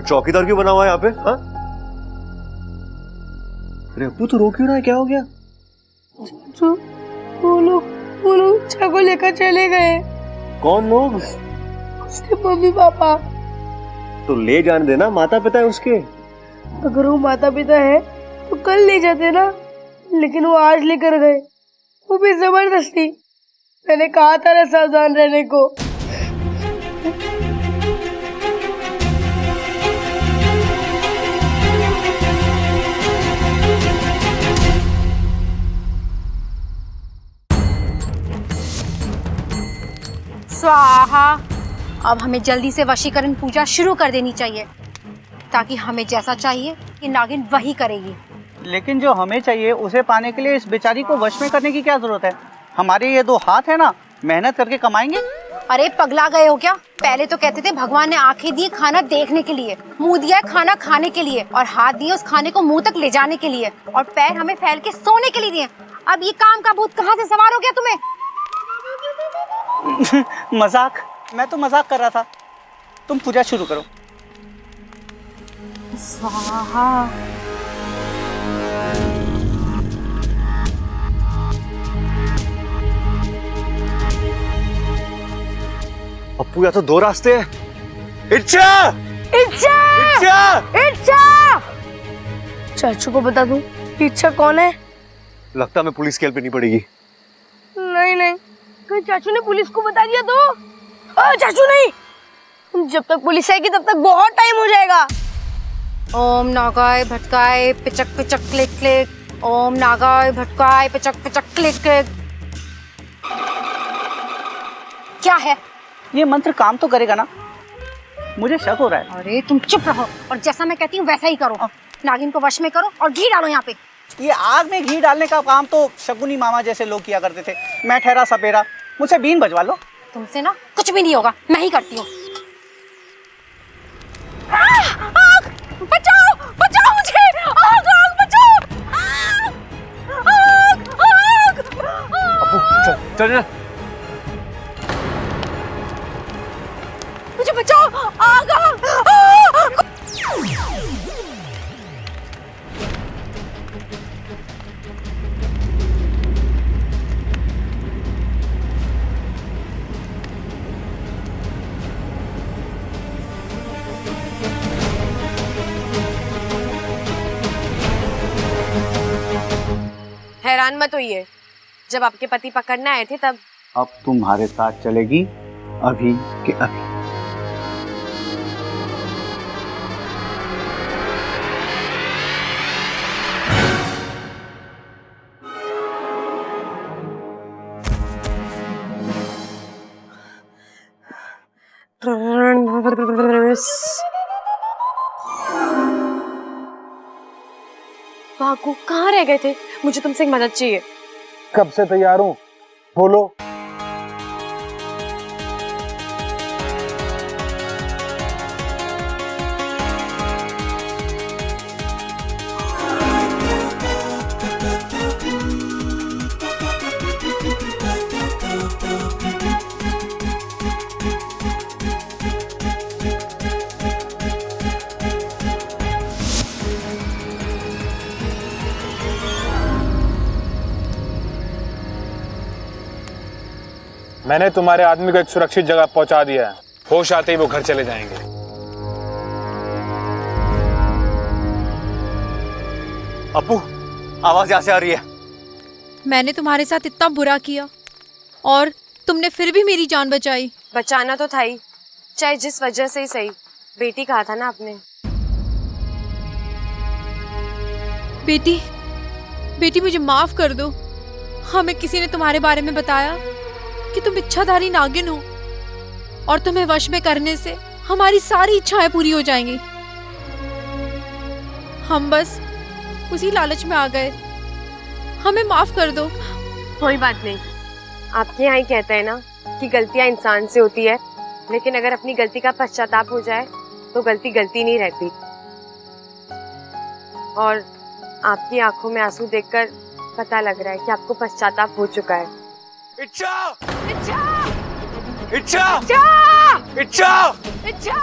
चौकीदार क्यों बना हुआ है यहाँ पे? हाँ? अरे अप्पू तो रो क्यों रहा है? क्या हो गया? चाचू, वो लोग इच्छा को लेकर चले गए। कौन लोग? उसके मम्मी पापा। तो ले जाने देना, माता पिता है उसके। अगर वो माता पिता है तो कल ले जाते ना, लेकिन वो आज लेकर गए, वो भी जबरदस्ती। मैंने कहा था ना सावधान रहने को। स्वाहा। अब हमें जल्दी से वशीकरण पूजा शुरू कर देनी चाहिए, ताकि हमें जैसा चाहिए कि नागिन वही करेगी। लेकिन जो हमें चाहिए उसे पाने के लिए इस बेचारी को वश में करने की क्या जरूरत है? हमारे ये 2 हाथ है ना, मेहनत करके कमाएंगे। अरे पगला गए हो क्या? पहले तो कहते थे भगवान ने आंखें दी खाना देखने के लिए, मुंह दिया खाना खाने के लिए, और हाथ दिए उस खाने को मुंह तक ले जाने के लिए, और पैर हमें फैल के सोने के लिए दिए। अब ये काम का भूत कहाँ से सवार हो गया तुम्हें? मजाक, मैं तो मजाक कर रहा था। तुम पूजा शुरू करो। स्वाहा। अप्पू या तो 2 रास्ते हैं। इच्छा! इच्छा! इच्छा! इच्छा! चाचू को बता दूं इच्छा कौन है? लगता मैं पुलिस केल पे नहीं पड़ेगी। नहीं, कहीं चाचू ने पुलिस को बता दिया तो? चाचू नहीं, जब तक पुलिस आएगी तब तक बहुत टाइम हो जाएगा। ओम नागाय भटकाय पिचक पिचक क्लिक क्लिक। ओम नागाय भटकाय पिचक पिचक क्लिक क्लिक। क्या है ये मंत्र? काम तो करेगा ना? मुझे शक हो रहा है। अरे तुम चुप रहो और जैसा मैं कहती हूँ वैसा ही करो। नागिन को वश में करो और घी डालो यहाँ पे। ये आग में घी डालने का काम तो शकुनी मामा जैसे लोग किया करते थे। मैं ठहरा सपेरा, मुझसे बीन बजवा लो। तुमसे ना कुछ भी नहीं होगा, मैं ही करती हूँ। बचाओ बचाओ मुझे, आग आग बचाओ। आग आग। अप्पू चल ना। मुझे बचाओ, आग आग। हैरान मत होइए, जब आपके पति पकड़ने आए थे तब। अब तुम्हारे साथ चलेगी अभी के अभी। भागो, कहाँ रह गए थे? मुझे तुमसे एक मदद चाहिए। कब से तैयार हूँ, बोलो। मैंने तुम्हारे आदमी को एक सुरक्षित जगह पहुंचा दिया है। होश आते ही वो घर चले जाएंगे। अप्पू, आवाज यहाँ से आ रही है। मैंने तुम्हारे साथ इतना बुरा किया और तुमने फिर भी मेरी जान बचाई। बचाना तो था ही, चाहे जिस वजह से ही सही। बेटी कहा था ना आपने। बेटी, बेटी मुझे माफ कर दो। हमें किसी ने तुम्हारे बारे में बताया कि तुम इच्छाधारी नागिन हो और तुम्हें वश में करने से हमारी सारी इच्छाएं पूरी हो जाएंगी। हम बस उसी लालच में आ गए, हमें माफ कर दो। कोई बात नहीं, आपके यहाँ ही कहते हैं ना कि गलतियां इंसान से होती है, लेकिन अगर अपनी गलती का पश्चाताप हो जाए तो गलती गलती नहीं रहती। और आपकी आंखों में आंसू देखकर पता लग रहा है कि आपको पश्चाताप हो चुका है। इच्छा! इच्छा! इच्छा! इच्छा! इच्छा! इच्छा!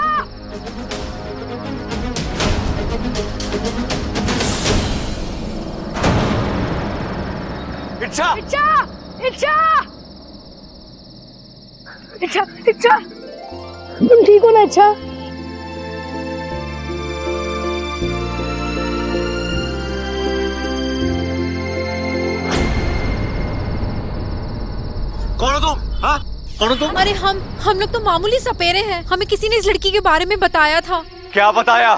इच्छा इच्छा इच्छा इच्छा इच्छा तुम ठीक हो ना? इच्छा कौन हो तुम? हाँ, कौन हो तुम? अरे हम लोग तो मामूली सपेरे हैं। हमें किसी ने इस लड़की के बारे में बताया था। क्या बताया?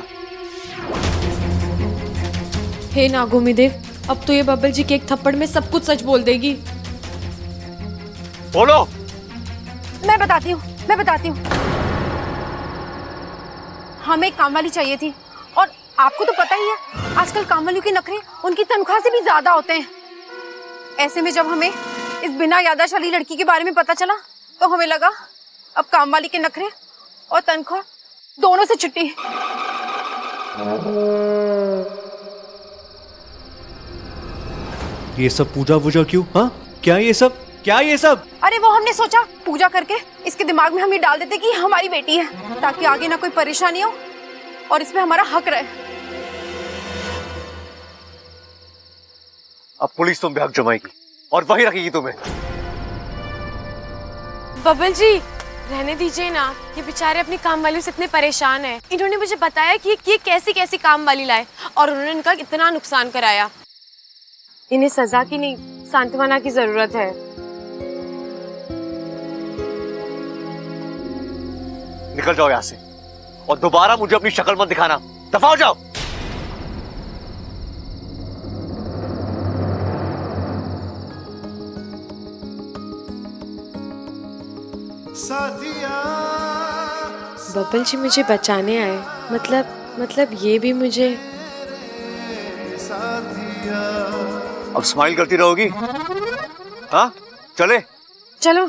हे नागोमी देव, अब तो ये बब्बल जी के एक थप्पड़ में सब कुछ सच बोल देगी। बोलो। मैं बताती हूँ। हमें एक काम वाली चाहिए थी, और आपको तो पता ही है आजकल काम वालियों के नखरे उनकी तनख्वाह से भी ज्यादा होते हैं। ऐसे में जब हमें इस बिना याददाश्त वाली लड़की के बारे में पता चला तो हमें लगा अब काम वाली के नखरे और तनख्वाह दोनों से छुट्टी। ये सब पूजा वूजा क्यों? हाँ, क्या ये सब? अरे वो हमने सोचा पूजा करके इसके दिमाग में हम ये डाल देते कि हमारी बेटी है, ताकि आगे ना कोई परेशानी हो और इसमें हमारा हक रहे। अब पुलिस तुम पे हक जमाएगी और वही रखेगी तुम्हें। बबल जी रहने दीजिए ना, ये बेचारे अपनी काम वाली से इतने परेशान हैं। इन्होंने मुझे बताया कि ये कैसी कैसी काम वाली लाए और उन्होंने इनका इतना नुकसान कराया। इन्हें सजा की नहीं, सांत्वना की जरूरत है। निकल जाओ यहाँ से और दोबारा मुझे अपनी शक्ल मत दिखाना। दफा हो जाओ। बबल जी मुझे बचाने आए, मतलब ये भी मुझे। अब स्माइल करती रहोगी? हाँ, चले। चलो।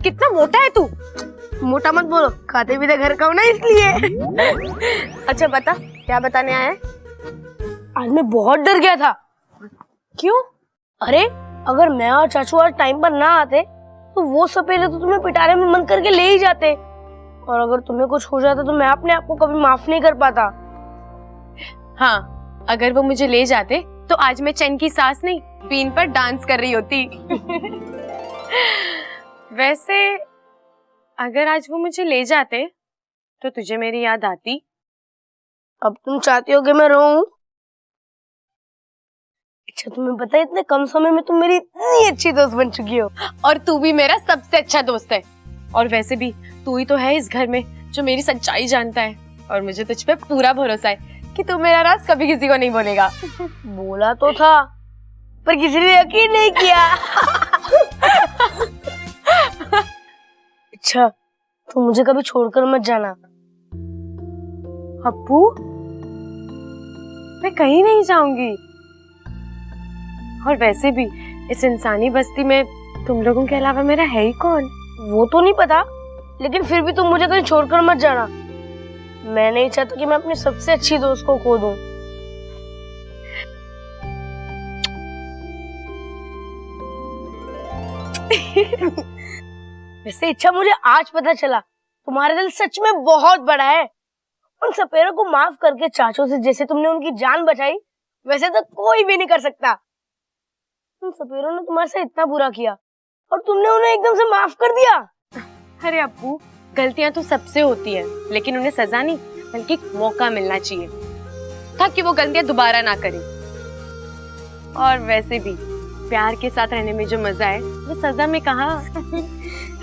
कितना मोटा है तू? मोटा मत बोलो, खाते भी तो घर का हो ना, इसलिए। अच्छा बता, क्या बताने आया है? आज मैं बहुत डर गया था। क्यों? अरे अगर मैं और चाचू आज टाइम पर ना आते तो वो सपेरे तो तुम्हें पिटारे में बंद करके ले ही जाते, और अगर तुम्हें कुछ हो जाता तो मैं अपने आप को कभी माफ नहीं कर पाता। हाँ, अगर वो मुझे ले जाते तो आज मैं चैन की सांस नहीं, बीन पर डांस कर रही होती। वैसे अगर आज वो मुझे ले जाते तो तुझे मेरी याद आती? अब तुम चाहती हो कि मैं रहूं? अच्छा तुम्हें पता है इतने कम समय में तुम मेरी इतनी अच्छी दोस्त बन चुकी हो। और तू भी मेरा सबसे अच्छा दोस्त है। और वैसे भी तू ही तो है इस घर में जो मेरी सच्चाई जानता है, और मुझे तुझ पे पूरा भरोसा है कि तू मेरा राज कभी किसी को नहीं बोलेगा। बोला तो था पर किसी ने यकीन नहीं किया। अच्छा तुम मुझे कभी छोड़कर मत जाना। अप्पू, मैं कहीं नहीं जाऊंगी। और वैसे भी इस इंसानी बस्ती में तुम लोगों के अलावा मेरा है ही कौन? वो तो नहीं पता, लेकिन फिर भी तुम मुझे कहीं छोड़कर मत जाना। मैं नहीं चाहता कि मैं अपनी सबसे अच्छी दोस्त को खो दूं। वैसे इच्छा मुझे आज पता चला तुम्हारा दिल सच में बहुत बड़ा है। उन सपेरों को माफ करके चाचों से जैसे तुमने उनकी जान बचाई, वैसे तो कोई भी नहीं कर सकता। उन सपेरों ने तुम्हारे साथ इतना बुरा किया और तुमने उन्हें एकदम से माफ कर दिया। अरे अप्पू, गलतियां तो सबसे होती है, लेकिन उन्हें सजा नहीं बल्कि एक मौका मिलना चाहिए ताकि वो गलतियां दोबारा ना करें। और वैसे भी प्यार के साथ रहने में जो मजा है वो सजा में कहाँ।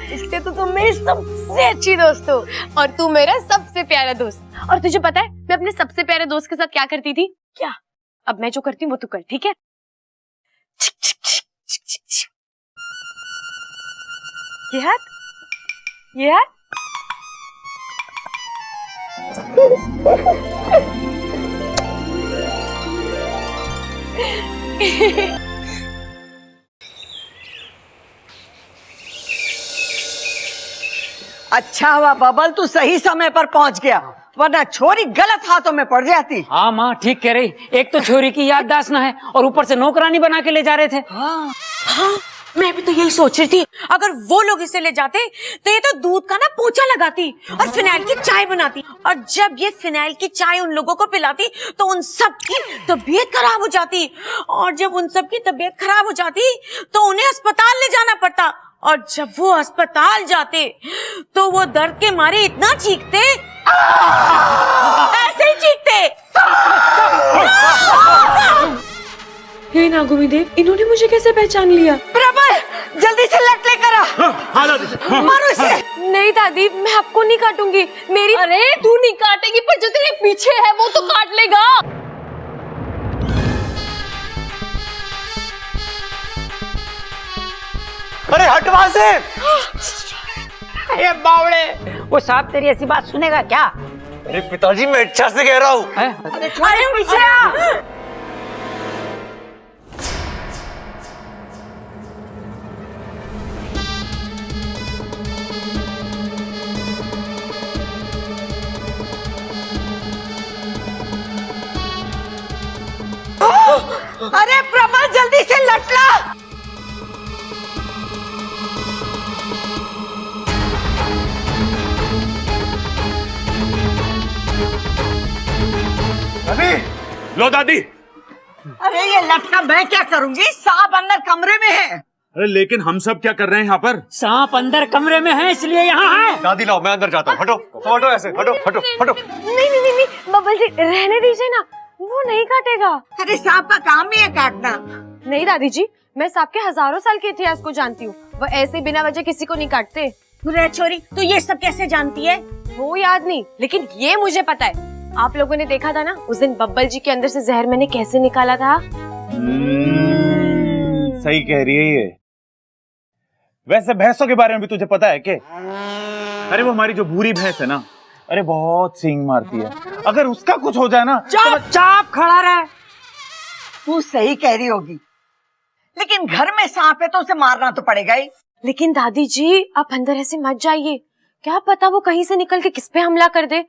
इसलिए तो तुम मेरी सबसे अच्छी दोस्त हो और तू मेरा सबसे प्यारा दोस्त। और तुझे पता है मैं अपने सबसे प्यारे दोस्त के साथ क्या करती थी? क्या? अब मैं जो करती हूँ वो तू कर, ठीक है? ये हाथ अच्छा हुआ बबल तू सही समय पर पहुंच गया, वरना छोरी गलत हाथों में पड़ जाती। हाँ माँ ठीक कह रही, एक तो छोरी की याददाश्त ना है और ऊपर से नौकरानी बना के ले जा रहे थे। हाँ मैं भी तो यही सोच रही थी, अगर वो लोग इसे ले जाते तो ये तो दूध का ना पोछा लगाती और फिनाइल की चाय बनाती, और जब ये फिनाइल की चाय उन लोगों को पिलाती तो उन सब की तबीयत खराब हो जाती, और जब उन सब की तबीयत खराब हो जाती तो उन्हें अस्पताल ले जाना पड़ता, और जब वो अस्पताल जाते तो वो दर्द के मारे इतना चीखते, ऐसे ही चीखते। हे नागुमी देव, इन्होंने मुझे कैसे पहचान लिया? प्रबल जल्दी से लट लेकर आ। मारो इसे। नहीं दादी, मैं आपको नहीं काटूंगी, मेरी। अरे तू नहीं काटेगी, पर जो तेरे पीछे है वो तो काट लेगा। अरे हट वहां से। ये बावड़े, वो सांप तेरी ऐसी बात सुनेगा क्या? अरे पिताजी मैं इच्छा से कह रहा हूँ। अरे पीछे आ। अरे प्रबल जल्दी से लट ला। दादी, लो दादी। अरे ये लटका मैं क्या करूंगी, सांप अंदर कमरे में है। अरे लेकिन हम सब क्या कर रहे हैं यहाँ पर? सांप अंदर कमरे में है इसलिए यहाँ है। दादी लाओ, मैं अंदर जाता हूँ। हटो हटो, ऐसे हटो हटो हटो। नहीं नहीं नहीं, बबल जी रहने दीजिए ना, वो नहीं काटेगा। अरे सांप का काम ही है काटना। नहीं दादी जी, मैं सांप के हजारों साल के इतिहास को जानती हूँ, वो ऐसे बिना वजह किसी को नहीं काटते। छोरी तू ये सब कैसे जानती है? वो याद नहीं, लेकिन ये मुझे पता है। आप लोगों ने देखा था ना उस दिन बब्बल जी के अंदर से जहर मैंने कैसे निकाला था। सही कह रही है ये। वैसे भैंसों के बारे में भी तुझे पता है क्या? अरे वो हमारी जो भूरी भैंस है ना, अरे बहुत सींग मारती है, अगर उसका कुछ हो जाए ना। चाप खड़ा रहे। तू सही कह रही होगी, लेकिन घर में सांप है तो उसे मारना तो पड़ेगा ही। लेकिन दादी जी आप अंदर ऐसे मत जाइए, क्या पता वो कहीं से निकल के किस पे हमला कर दे,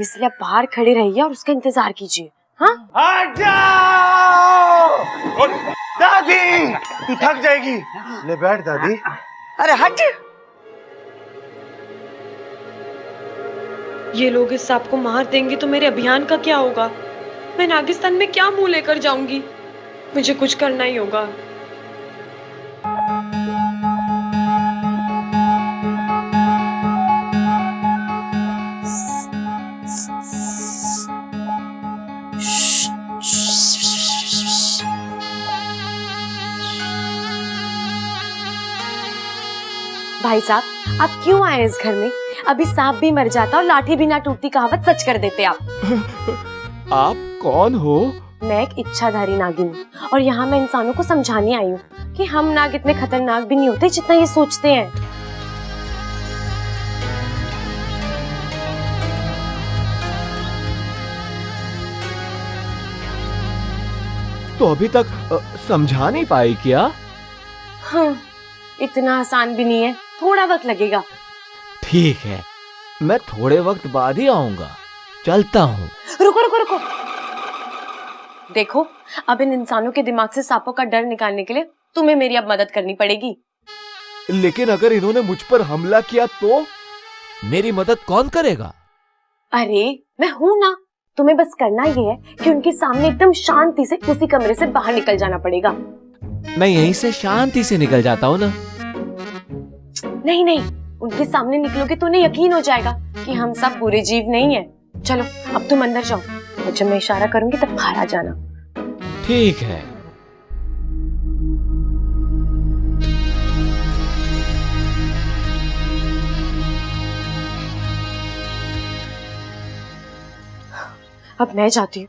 इसलिए आप बाहर खड़े रहिए और उसका इंतजार कीजिए। हाँ हट जाओ दादी, तू थक जाएगी। ले बैठ दादी। अरे हट। ये लोग इस सांप को मार देंगे तो मेरे अभियान का क्या होगा? मैं नागिस्तान में क्या मुंह लेकर जाऊंगी? मुझे कुछ करना ही होगा। भाई साहब आप क्यों आए इस घर में? अभी सांप भी मर जाता और लाठी भी ना टूटती कहावत सच कर देते आप। आप कौन हो? मैं एक इच्छाधारी नागिन हूँ और यहाँ मैं इंसानों को समझाने आई हूँ कि हम नाग इतने खतरनाक भी नहीं होते जितना ये सोचते हैं। तो अभी तक समझा नहीं पाई क्या? हाँ, इतना आसान भी नहीं है, थोड़ा वक्त लगेगा। ठीक है, मैं थोड़े वक्त बाद ही आऊंगा। चलता हूँ। रुको रुको रुको, देखो अब इन इंसानों के दिमाग से सांपों का डर निकालने के लिए तुम्हें मेरी अब मदद करनी पड़ेगी। लेकिन अगर इन्होंने मुझ पर हमला किया तो मेरी मदद कौन करेगा? अरे मैं हूं ना, तुम्हें बस करना ये है कि उनके सामने एकदम शांति से उसी कमरे से बाहर निकल जाना पड़ेगा। मैं यहीं से शांति से निकल जाता हूँ ना। नहीं नहीं, उनके सामने निकलोगे तो उन्हें यकीन हो जाएगा कि हम सब बुरे जीव नहीं है। चलो अब तुम अंदर जाओ और जब मैं इशारा करूंगी तब बाहर आ जाना। ठीक है। अब मैं जाती हूँ।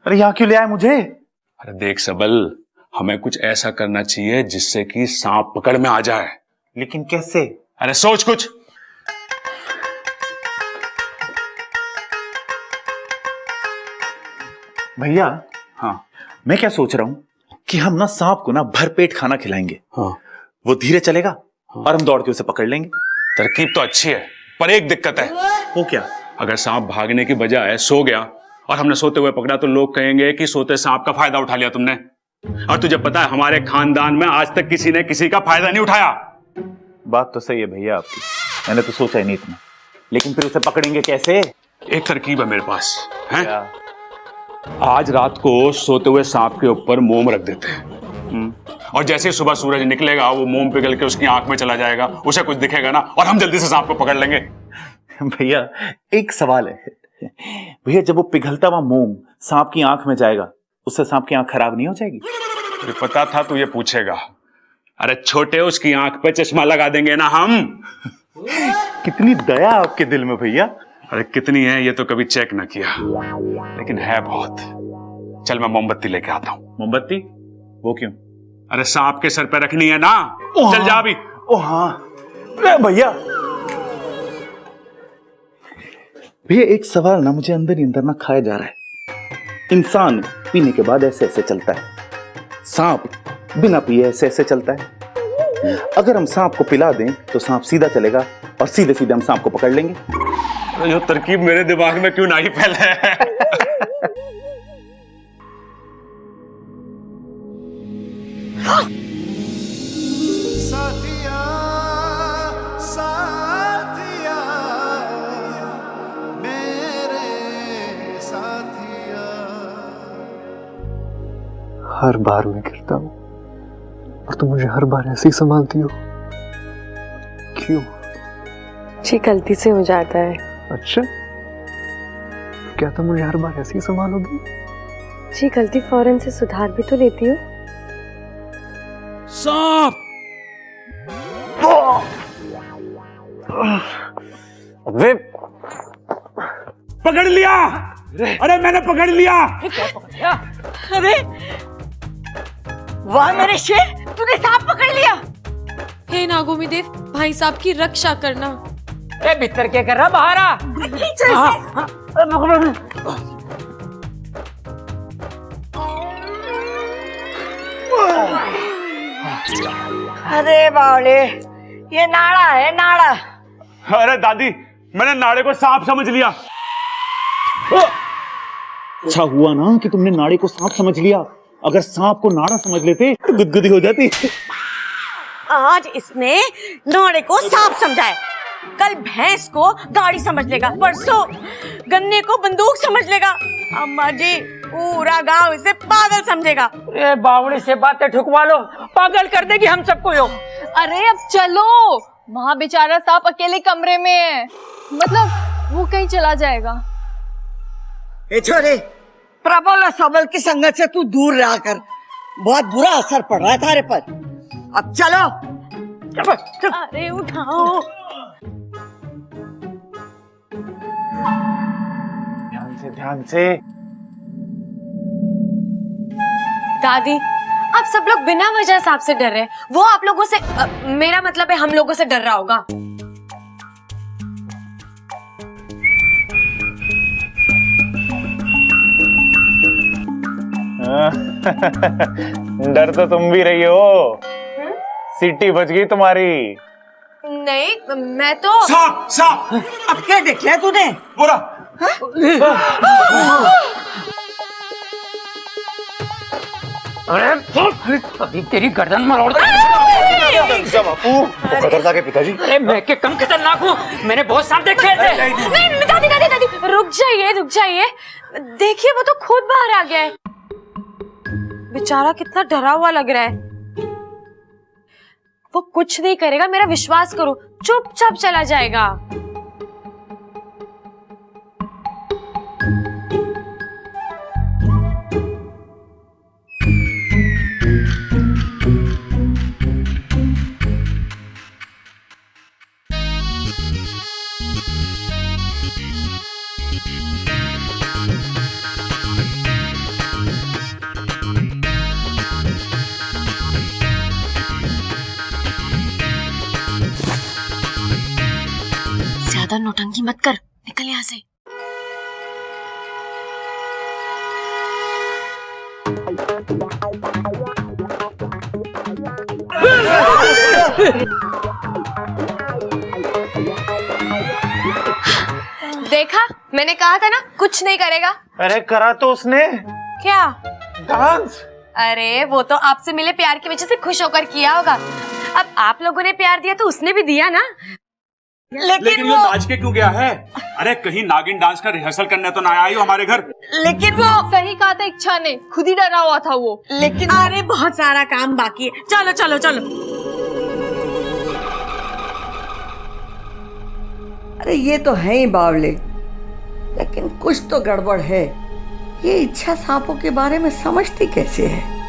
अरे यहाँ क्यों ले आए मुझे? अरे देख सबल, हमें कुछ ऐसा करना चाहिए जिससे कि सांप पकड़ में आ जाए। लेकिन कैसे? अरे सोच कुछ। भैया, हाँ मैं क्या सोच रहा हूँ कि हम ना सांप को ना भरपेट खाना खिलाएंगे। हाँ वो धीरे चलेगा और हम दौड़ के उसे पकड़ लेंगे। तरकीब तो अच्छी है, पर एक दिक्कत है। वो क्या? अगर सांप भागने की बजाय सो गया और हमने सोते हुए पकड़ा तो लोग कहेंगे कि सोते सांप का फायदा उठा लिया तुमने। और तुझे पता है हमारे खानदान में आज तक किसी ने किसी का फायदा नहीं उठाया। बात तो सही है भैया आपकी, मैंने तो सोचा ही नहीं इतना। लेकिन फिर उसे पकड़ेंगे कैसे? एक तरकीब है मेरे पास है। आज रात को सोते हुए सांप के ऊपर मोम रख देते हैं, और जैसे ही सुबह सूरज निकलेगा वो मोम पिघल के उसकी आंख में चला जाएगा, उसे कुछ दिखेगा ना, और हम जल्दी से सांप को पकड़ लेंगे। भैया एक सवाल है भैया, जब वो पिघलता हुआ मोम सांप की आंख में जाएगा, उससे सांप की आंख खराब नहीं हो जाएगी? मुझे पता था तू ये पूछेगा। अरे छोटे, उसकी आंख पे चश्मा लगा देंगे ना हम। कितनी दया आपके दिल में भैया। अरे कितनी है ये तो कभी चेक ना किया, लेकिन है बहुत। चल मैं मोमबत्ती लेके आता हूँ। मोमबत्ती? वो क्यों? अरे सांप के सर पे रखनी है ना। चल जा अभी। ओ हाँ भैया। भैया एक सवाल ना मुझे अंदर ही अंदर ना खाया जा रहा है। इंसान पीने के बाद ऐसे ऐसे चलता है, सांप बिना पिए ऐसे ऐसे चलता है। अगर हम सांप को पिला दें तो सांप सीधा चलेगा और सीधे सीधे हम सांप को पकड़ लेंगे। ये तरकीब मेरे दिमाग में क्यों नहीं फैले? साथिया साथिया मेरे साथिया। हर बार मैं गिरता हूँ और तुम मुझे हर बार ऐसे ही संभालती हो, क्यों? जी गलती से हो जाता है। अच्छा, क्या तुम मुझे हर बार ऐसे ही संभालोगी? जी गलती फौरन से सुधार भी तो लेती हूँ। सांप! अबे पकड़ लिया! अरे मैंने पकड़ लिया! अरे वाह मेरे शेर, तूने सांप पकड़ लिया। हे नागोमी देव, भाई साहब की रक्षा करना। ए भीतर क्या कर रहा, बाहर आ। अरे बावले, ये नाड़ा है नाड़ा। अरे दादी, मैंने नाड़े को सांप समझ लिया। अच्छा हुआ ना कि तुमने नाड़े को सांप समझ लिया, अगर सांप को नाड़ा समझ लेते तो गुदगुदी हो जाती। आज इसने नाड़े को सांप समझा है, कल भैंस को गाड़ी समझ लेगा, परसों गन्ने को बंदूक समझ लेगा, अम्मा जी पूरा गांव इसे पागल समझेगा। ए बावड़ी से बातें ठुकवा लो, पागल कर देगी हम सबको यो। अरे अब चलो, वहाँ बेचारा सांप अकेले कमरे में है, मतलब वो कहीं चला जाएगा। ए छोरे, प्रबल और सबल की संगत से तू दूर रहा कर, बहुत बुरा असर पड़ रहा है तारे पर। अब चलो, चलो, चलो। अरे उठाओ। ध्यान से ध्यान से। दादी, आप सब लोग बिना वजह सांप से डर रहे हैं, वो आप लोगों से मेरा मतलब है हम लोगों से डर रहा होगा। डर तो तुम भी रही हो। सीटी बच गई तुम्हारी। नहीं, मैं तो सांप! सांप! अब क्या देख लिया तूने? बोला अरे अभी तेरी गर्दन मरोड़ दूं। खतरनाक है पिताजी। अरे मैं के कम खतरनाक हूँ, मैंने बहुत सांप देखे थे। नहीं, दादी दादी दादी रुक जाइए। देखिए वो तो खुद बाहर आ गया है, बेचारा कितना डरा हुआ लग रहा है। वो कुछ नहीं करेगा, मेरा विश्वास करो, चुपचाप चला जाएगा। ज्यादा नौटंकी मत कर, निकल यहाँ से। देखा, मैंने कहा था ना कुछ नहीं करेगा। अरे करा तो उसने क्या? डांस। अरे वो तो आपसे मिले प्यार की वजह से खुश होकर किया होगा। अब आप लोगों ने प्यार दिया तो उसने भी दिया ना। लेकिन वो नाच के क्यों गया है? अरे कहीं नागिन डांस का रिहर्सल करने तो ना आई हो हमारे घर। लेकिन वो सही कहा था इच्छा ने, खुद ही डरा हुआ था वो। लेकिन अरे बहुत सारा काम बाकी है। चलो चलो चलो। अरे ये तो है ही बावले, लेकिन कुछ तो गड़बड़ है। ये इच्छा सांपों के बारे में समझती कैसे है?